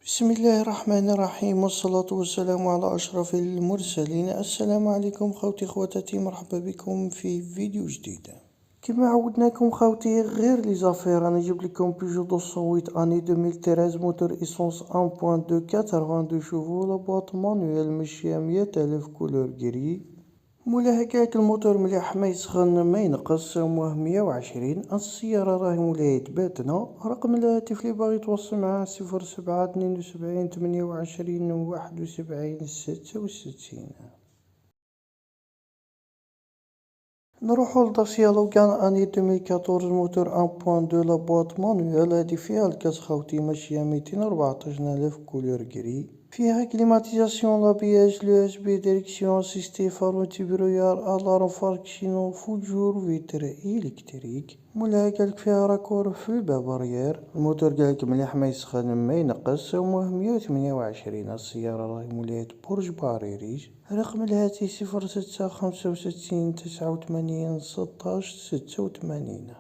بسم الله الرحمن الرحيم، والصلاة والسلام على أشرف المرسلين. السلام عليكم خوتي خواتاتي، مرحبا بكم في فيديو جديد. كما عودناكم خوتي، غير لي زافير راني جبت لكم بيجو 208 اني 2013 موتور ايسونس 1.2 82 شوفو، لابواط مانويل مشية 100,000 كولور جري. مولا هكاك الموتور مليح، ما يسخن ما ينقص، مواه 120. السيارة راهي مولاي تباتنا. رقم الهاتف اللي باغي يتواصل معاه 07 72 28 21 76. نروحو لداسيا لوغان اني 2014 موتور 1.2 لابواط مانويل. هادي فيها الكاس خوتي ماشية 214,000 كولور جري. فيها كليماتيزاسيون، لابياج، لو اس بي، ديريكسيون اسيستي، فارو تيبرويار، الارم فاركشينو، فوجور، فيتر الكتريك. مولاها قالك فيها راكور في الباب اريير. الموتور قالك مليح، ما يسخن ما ينقص، ومواه 128. السيارة راهي مولاية برج باريريج. رقم الهاتف 06 65 89 16 86.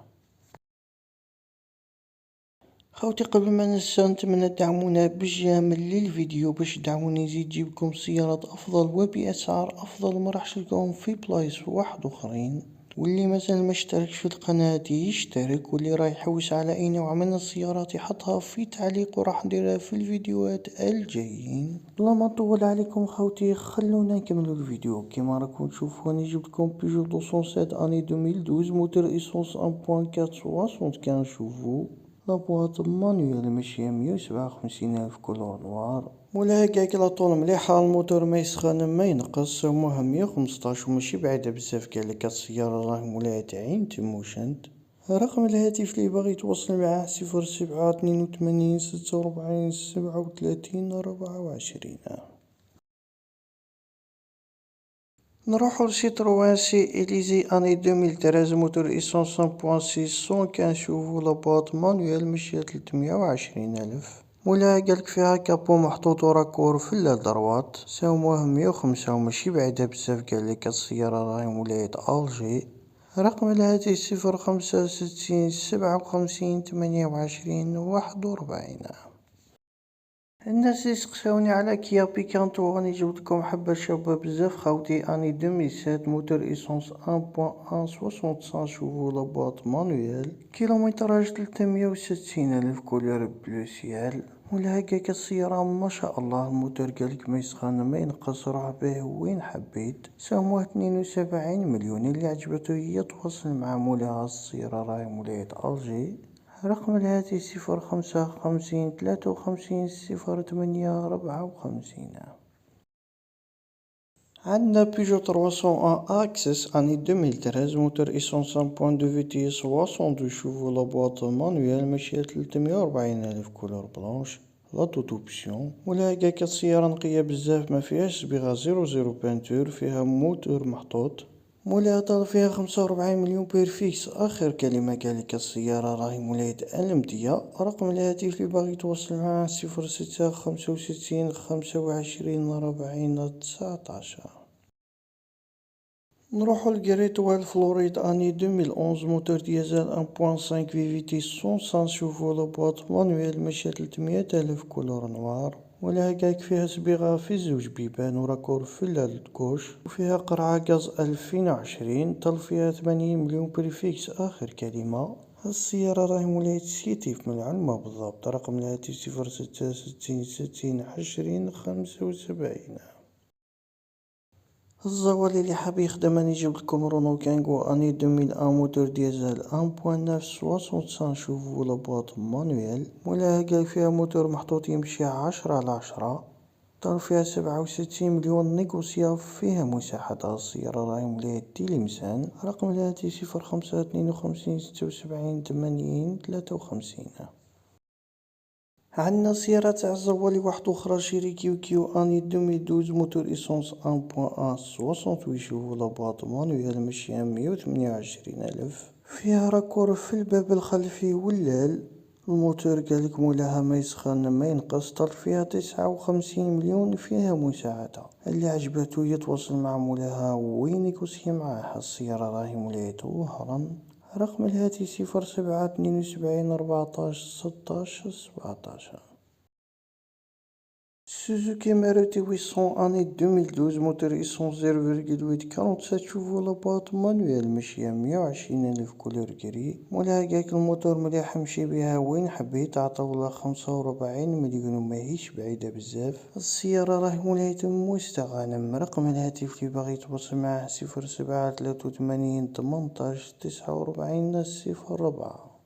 خوتي قبل ما ننسى، نتمنى تدعمونا بالجامل للفيديو باش دعموني نزيد جيبكم سيارات افضل وباسعار افضل، ما راحش لكم في بلايص واحد اخرين. واللي مازال ما اشتركش في القناة يشترك، واللي راح يحوس على اي نوع من السيارات يحطها في تعليق وراح نديرها في الفيديوهات الجايين. بلا ما نطول عليكم خوتي، خلونا نكملوا الفيديو. كيما راكم تشوفوا راني جبتكم بيجو 207 اني 2012 موتور ايسونس 1.4 75 شوفو، لابواط مانويل ماشية 157,000 كولور نوار. مولاها كاك لاطول مليحة، الموتور ما يسخن ما ينقص، موها 115 وماشي بعيدة بزاف. قالك السيارة راهي مولاها تعين تموشنت. رقم الهاتف اللي باغي يتواصل معاه 07 82 46 37 نروحو لسيتروان سي إليزي اني 2013 موتور ايسونس 1.6 115 شوفو، لابواط مانويل ماشية 320,000. مولاها قالك فيها كابو محطوط وراكور في اللادروات، ساوموه 105 وماشي بعيدة بزاف. قالك السيارة راهي مولاية الجي. رقم الهاتف 05 66 57 28 41. الناس يسقساوني على كيا بيكانتو، راني جبتلكم حبة شابة بزاف خوتي اني 2007 موتور ايسونس 1.1 65 شوفو، لابواط مانويل، كيلومتراج 360,000 كولور بلو سيال. مولا هكاك السيارة ما شاء الله. الموتور قالك ما يسخن ما ينقص، روح به وين حبيت. ساموه 72 مليون. اللي عجبته هي تواصل مع مولاها. السيارة راهي مولاية الجي. رقم الهاتف 05 55 53 08 54. عندنا بيجو 301 اكسس اني 2013 موتور ايسونس 1.2 فيتيس 62 شوفو، لابواط مانويل ماشية 340,000 كولور بلانش، لا توت اوبسيون. ولا هكاك السيارة نقية بزاف، ما فيهاش صبيغة، 00 بانتور، فيها موتور محطوط. مولاها طال فيها 45 مليون بيرفيكس. اخر كلمة قالك السيارة راهي مولاية المدية. رقم الهاتف اللي باغي يتواصل معاه 06 65 25 40 19. نروحو لجريتوال فلوريد اني 2011 موتور ديزل 1.5 في فيتيس 100 شوفو، لابواط مانويل ماشية 300,000 كولور نوار. ولا هكاك فيها صبيغة في زوج بيبان وراكور في الكوش، وفيها قرعة غاز 2020. طل فيها 80 مليون بريفيكس. اخر كلمة. السيارة راهي مولاية سيتيف من العلمة بالضبط. رقم الهاتف 06 66 20 75. الزوالي اللي حاب يخدم راني جبتلكم رونو كانغو اني 2001 موتور ديزل 1.9 65 شوفو، لابواط مانويل. مولاها قال فيها موتور محطوط يمشي 10/10. طار فيها 67 مليون نيكوسيا. فيها مساحة. السيارة راهي مولاية تيلمسان. رقم الهاتف 05 52 75 80 53. عندنا سيارة تاع الزوالي واحدة أخرى شيري كيو اني 2012 موتور ايسونس 1.1 68 شوفو، لابواط مانويل ماشية 128,000. فيها راكور في الباب الخلفي واللال. الموتور قالك مولاها ما يسخن ما ينقص. طار فيها 59 مليون. فيها مساعدة. اللي عجبته يتواصل مع مولاها وينيكوسي معاه. السيارة راهي مولاية وهران. رقم الهاتف 07 72 14 16 17. Suzuki Maruti 800 année 2012 موتور إيسونس 0.8 شوفوا لا بواط مانويل ماشية 120,000 كولور كري. مولاها هكاك الموتور مليح نمشي بيها وين حبيت. عطاوله 45 مليون وماهيش بعيدة بزاف. السيارة راهي مولاها مستغانم. رقم الهاتف اللي باغي يتواصل معاه 0783 18 49 04.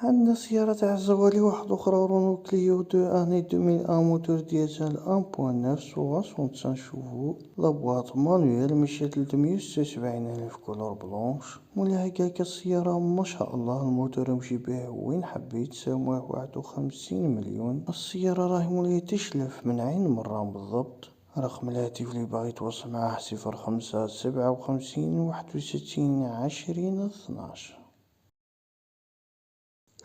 عندنا سيارة تاع الزوالي واحدة أخرى رونو كليو دو اني 2001 موتور ديزل 1.9 65 شوفو. لابواط مانويل ماشية 376,000 كولور بلونش. مولاها هكاك السيارة ما شاء الله. الموتور يمشي بيه وين حبيت. ساموه 51 مليون. السيارة راهي مولاها تشلف من عين مرة بالضبط. رقم الهاتف اللي باغي يتواصل معاه 05 57 61 20 12.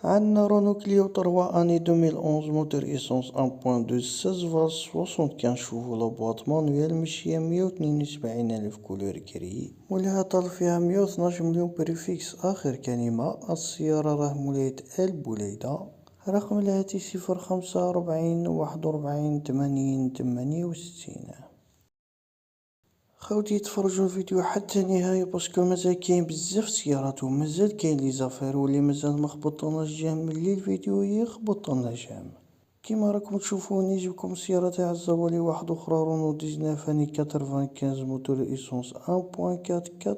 عندنا رونو كليو 3 اني 2011 موتور ايسونس 1.2 16 فالس 75 شوفو. لابواط مانويل ماشية 172,000 كولور كري. مولاها طال فيها 112 مليون بريفيكس اخر كلمة. السيارة راه مولاية البوليدة. رقم الهاتف 0540 41 80 68. خوتي تفرجوا الفيديو حتى النهاية باسكو مازال كاين بزاف سيارات ومازال كاين لي زافير. واللي مازال مخبطناش جيم ملي الفيديو يخبطنا جيم. كيما راكم تشوفوا نجيبكم سيارة تاع الزوالي واحدة اخرى رونو 19 اني 95 موتور ايسونس 1.4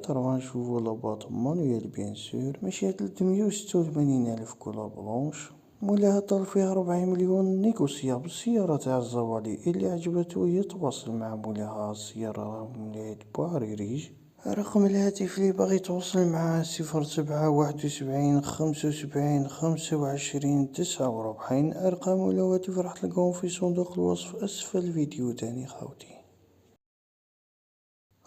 80 شوفو. لاباط مانويل بيان سور ماشية 386,000 كولور بلونش. مولاها طال فيها 40 مليون نيغوسيابل. السيارة تاع الزوالي اللي عجبتو يتواصل مع مولاها. السيارة مولاها بواريريج. رقم الهاتف اللي باغي يتواصل معاه 07 71 25 29. ارقام والهواتف راح تلقاهم في صندوق الوصف اسفل الفيديو تاني خوتي.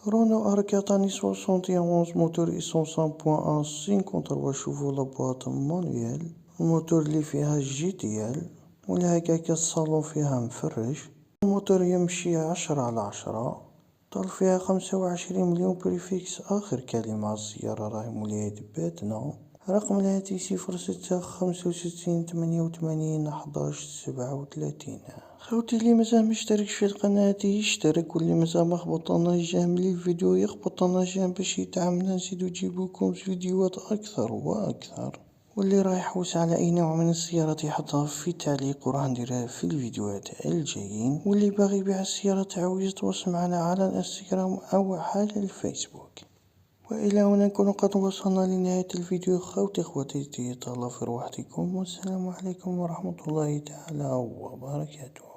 رونو اركاتاني 71 موتور ايسونس 1.1 53 شوفو. لابواط مانويل. الموتور اللي فيها جي تي ال. ولا هكاك الصالون فيها مفرش. الموتور يمشي 10/10. طال فيها 25 مليون بريفيكس اخر كلمة. السيارة راهي مولاها باتنا. رقم الهاتف 06 65 88 11 37. خوتي اللي مازال مشتركش في القناة يشترك. واللي مازال مخبطنا جيم لي الفيديو يخبطنا جيم باش يدعمنا نزيدو نجيبوكم فيديوهات اكثر واكثر. واللي راح يحوس على اي نوع من السيارات يحطها في التعليق وراح نديرها في الفيديوهات الجايين. واللي باغي يبيع السيارة تاعو يتواصل معنا على الانستغرام او على الفيسبوك. والى هنا نكون قد وصلنا لنهاية الفيديو. خوتي اخواتي تهلا في روحتكم والسلام عليكم ورحمة الله تعالى وبركاته.